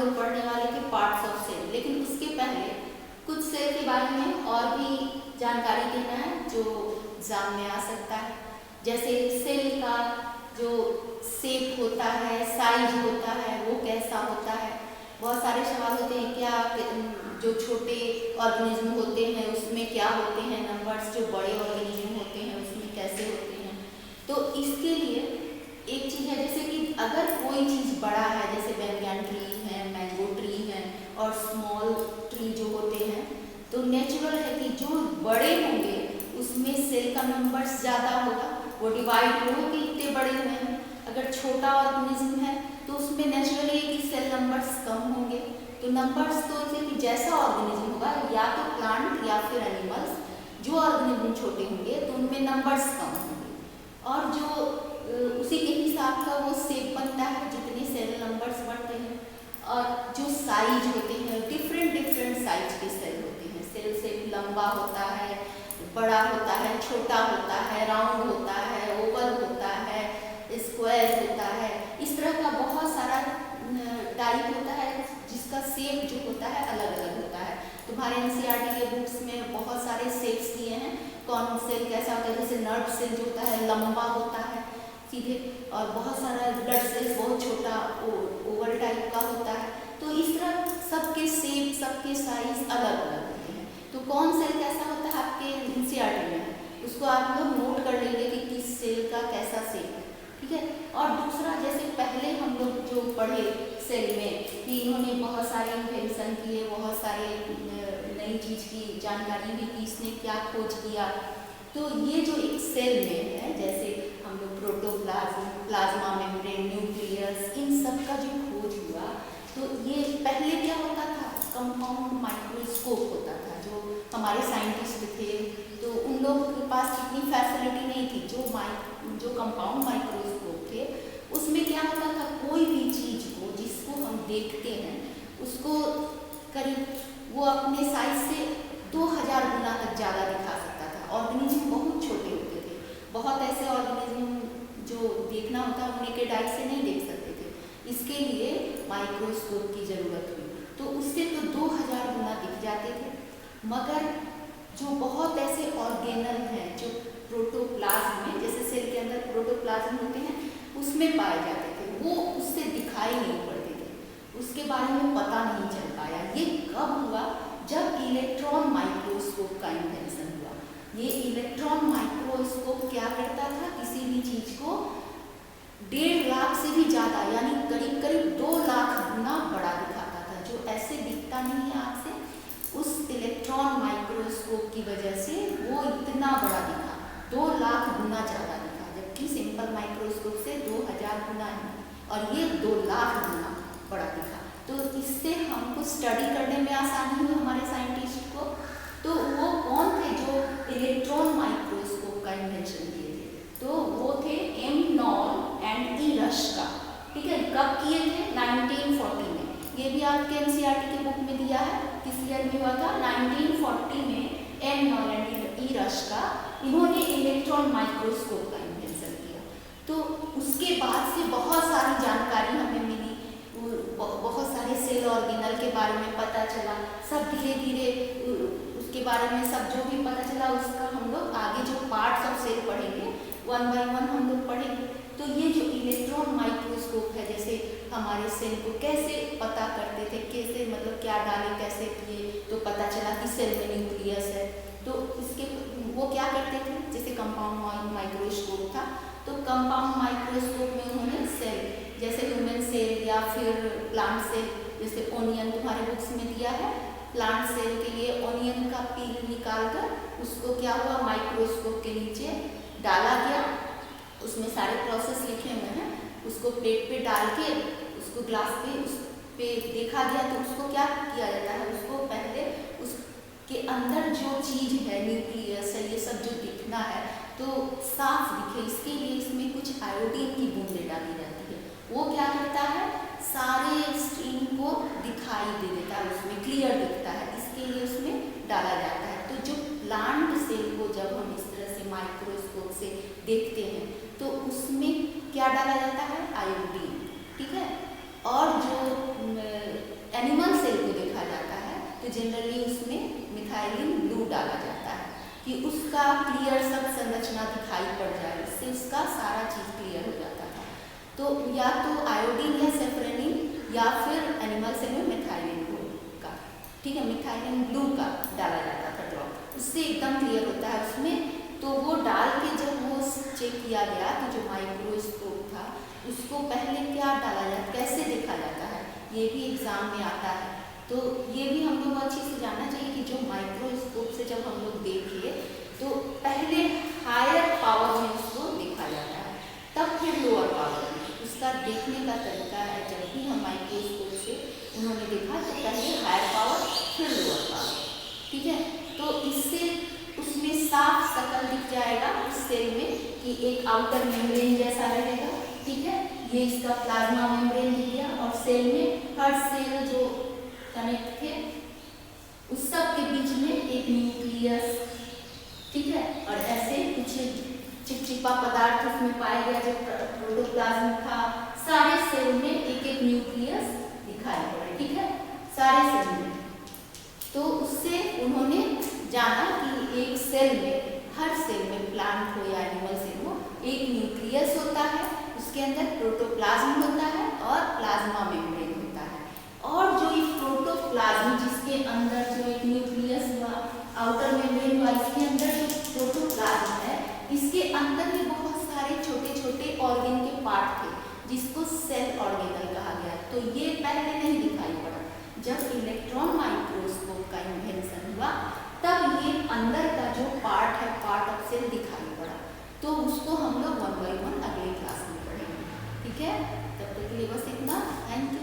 लोग पढ़ने वाले थे पार्ट्स ऑफ सेल, लेकिन उसके पहले कुछ सेल के बारे में और भी जानकारी देना है जो एग्जाम में आ सकता है। जैसे सेल का जो शेप होता है, साइज होता है, वो कैसा होता है। बहुत सारे सवाल होते हैं, क्या जो छोटे ऑर्गेनिज्म होते हैं उसमें क्या होते हैं नंबर्स, जो बड़े ऑर्गेनिज्म होते हैं उसमें कैसे होते हैं। तो इसके लिए एक चीज़ है, जैसे कि अगर कोई चीज़ बड़ा है, जैसे बैंगन ट्री है, मैंगो ट्री है और स्मॉल ट्री जो होते हैं, तो नेचुरल है कि जो बड़े होंगे उसमें सेल का नंबर्स ज़्यादा होगा, वो डिवाइड हो कि इतने बड़े हुए हैं। अगर छोटा ऑर्गेनिज्म है तो उसमें नेचुरली कि सेल नंबर्स कम होंगे। तो नंबर्स तो जैसा ऑर्गेनिज्म होगा, या तो प्लांट या फिर एनिमल्स, जो ऑर्गेनिज्म छोटे होंगे तो उनमें नंबर्स कम होंगे, और जो उसी के हिसाब का वो शेप बनता है जितने सेल नंबर्स बढ़ते हैं। और जो साइज होते हैं, डिफरेंट साइज के सेल होते हैं। सेल शेप लंबा होता है, बड़ा होता है, छोटा होता है, राउंड होता है, ओवल होता है, स्क्वायर होता है। इस तरह का बहुत सारा टाइप होता है जिसका शेप जो होता है अलग अलग होता है। तुम्हारे एनसीईआरटी के बुक्स में बहुत सारे शेप्स दिए हैं, कौन सेल कैसा होता है। जैसे नर्व सेल जो होता है लंबा होता है सीधे, और बहुत सारा ब्लड सेल्स बहुत छोटा ओवल टाइप का होता है। तो इस तरह सबके शेप, सबके साइज अलग अलग होते हैं। तो कौन सेल कैसा होता है आपके एनसीईआरटी में, उसको आप लोग नोट कर लेंगे कि किस सेल का कैसा शेप है, ठीक है। और दूसरा, जैसे पहले हम लोग जो पढ़े सेल में कि इन्होंने बहुत सारे इन्वेंशन किए, बहुत सारे नई चीज़ की जानकारी भी की, इसने क्या खोज किया। तो ये जो एक सेल में है, जैसे हम लोग प्रोटोप्लाज्म, प्लाज्मा मेम्ब्रेन, न्यूक्लियस, इन सब का जो खोज हुआ, तो ये पहले क्या होता था, कंपाउंड माइक्रोस्कोप होता था। जो हमारे साइंटिस्ट थे तो उन लोगों के पास इतनी फैसिलिटी नहीं थी। जो कंपाउंड माइक्रोस्कोप थे उसमें क्या होता था, कोई भी चीज़ को जिसको हम देखते हैं उसको करीब वो अपने साइज से 2000 गुना तक ज़्यादा दिखा सकता था। ऑर्गेनिज्म बहुत छोटे होते थे, बहुत ऐसे ऑर्गेनिज्म जो देखना होता है नेकेड आई से नहीं देख सकते थे, इसके लिए माइक्रोस्कोप की ज़रूरत हुई। तो उससे तो 2000 गुना दिख जाते थे। मगर जो बहुत ऐसे ऑर्गेनल हैं जो प्रोटोप्लाज्म में, जैसे सेल के अंदर प्रोटोप्लाज्म होते हैं, उसमें पाए जाते थे, वो उससे दिखाई नहीं पड़ते थे, उसके बारे में पता नहीं चल पाया। ये कब हुआ, जब इलेक्ट्रॉन माइक्रोस्कोप का इन्वेंशन हुआ। ये इलेक्ट्रॉन माइक्रोस्कोप क्या करता था, किसी भी चीज़ को 1.5 लाख से भी ज़्यादा, यानी करीब करीब 2 लाख गुना बड़ा दिखाता था, जो ऐसे दिखता नहीं है आँख से। उस इलेक्ट्रॉन माइक्रोस्कोप की वजह से वो इतना बड़ा दिखा, 2 लाख गुना ज़्यादा दिखा, जबकि सिंपल माइक्रोस्कोप से 2000 गुना है, और ये 2 लाख गुना बड़ा दिखा। तो इससे हमको स्टडी करने में आसानी हुई हमारे साइंटिस्ट को। तो वो कौन थे जो इलेक्ट्रॉन माइक्रोस्कोप का इन्वेंशन किए थे, तो वो थे एम नॉल एंड ई रश्का, ठीक है। कब किए थे, 1940 में। ये भी आपके एनसीईआरटी के बुक में दिया है, किस ईयर में हुआ था, 1940 में एम नॉल एंड ई रश्का, इन्होंने इलेक्ट्रॉन माइक्रोस्कोप का इन्वेंशन किया। तो उसके बाद से बहुत सारी जानकारी हमें मिली, बहुत सारे सेल ऑर्गेनल के बारे में पता चला, सब धीरे धीरे उसके बारे में सब जो भी पता चला उसका हम लोग आगे जो पार्ट्स ऑफ सेल पढ़ेंगे, 1 by 1 हम लोग पढ़ेंगे। तो ये जो इलेक्ट्रॉन माइक्रोस्कोप है, जैसे हमारे सेल को कैसे पता करते थे, कैसे मतलब क्या डाले कैसे किए तो पता चला कि सेल में न्यूक्लियस है। तो इसके वो क्या करते थे, जैसे कंपाउंड माइक्रोस्कोप था, तो कंपाउंड माइक्रोस्कोप में उन्होंने सेल, जैसे ह्यूमन सेल या फिर प्लांट सेल, जैसे ओनियन तुम्हारे बुक्स में दिया है, प्लांट सेल के लिए ओनियन का पील निकाल कर उसको क्या हुआ, माइक्रोस्कोप के नीचे डाला गया, उसमें सारे प्रोसेस लिखे हुए हैं, उसको प्लेट पे डाल के उसको ग्लास पे उस पे देखा गया। तो उसको क्या किया जाता है, उसको पहले उसके अंदर जो चीज़ है, न्यूक्लियस है, ये सब जो दिखना है तो साफ दिखे, इसके लिए इसमें कुछ आयोडीन की बूंदें डाली जाती है। वो क्या करता है, सारे स्ट्रीम को दिखाई दे देता है, उसमें क्लियर दिखता है, इसके लिए उसमें डाला जाता है। तो जो प्लांट सेल को जब हम इस तरह से माइक्रोस्कोप से देखते हैं तो उसमें क्या डाला जाता है, आयोडीन, ठीक है। और जो एनिमल सेल को देखा जाता है तो जनरली उसमें मिथाइलिन ब्लू डाला जाता है कि उसका क्लियर सब संरचना दिखाई पड़ जाए, इससे उसका सारा चीज़ क्लियर हो जाता था। तो या तो आयोडीन या सेफ्रेनिन या फिर एनिमल सेल में मिथाइलिन का, ठीक है, मिथाइलिन ब्लू का डाला जाता था ड्रॉप, उससे एकदम क्लियर होता है उसमें। तो वो डाल के जब वो चेक किया गया तो जो माइक्रोस्कोप था उसको पहले क्या डाला जाता, कैसे देखा जाता है, ये भी एग्जाम में आता है। तो ये भी हम लोग अच्छे से जानना चाहिए कि जो माइक्रोस्कोप से जब हम लोग देखिए तो पहले हायर पावर में उसको देखा जाता है, तब फिर लोअर पावर में। उसका देखने का तरीका है, जब भी हम माइक्रोस्कोप से उन्होंने देखा तो पहले हायर पावर फिर लोअर पावर, ठीक है। तो इससे उसमें साफ शकल दिख जाएगा उस सेल में कि एक आउटर मेम्ब्रेन जैसा रहेगा, ठीक है, ये इसका प्लाज्मा मेम्ब्रेन दिख गया और सेल में हर सेल जो कनेक्ट थे उस सब के बीच में एक न्यूक्लियस, ठीक है, और ऐसे कुछ चिपचिपा पदार्थ उसमें पाया गया जो प्रोटोप्लाज्म था। सारे सेल में एक एक न्यूक्लियस दिखाई पड़े, ठीक है, सारे सेल में। तो उससे उन्होंने जाना कि एक सेल में, हर सेल में, प्लांट हो या एनिमल सेल हो, एक न्यूक्लियस होता है, उसके अंदर प्रोटोप्लाज्म होता है और प्लाज्मा मेम्ब्रेन होता है। और जो ये प्रोटोप्लाज्म जिसके अंदर जो एक न्यूक्लियस हुआ, आउटर मेम्ब्रेन हुआ, इसके अंदर जो प्रोटोप्लाज्म है, इसके अंदर भी बहुत सारे छोटे छोटे ऑर्गन के पार्ट थे जिसको सेल ऑर्गेनल कहा गया। तो ये पहले नहीं दिखाई पड़ा, जब इलेक्ट्रॉन माइक्रोस्कोप का इन्वेंशन हुआ तब ये अंदर का जो पार्ट है, पार्ट ऑफ सेल दिखाई पड़ा। तो उसको हम लोग 1 by 1 अगले क्लास में पढ़ेंगे, ठीक है। तब तक के लिए बस इतना, थैंक यू।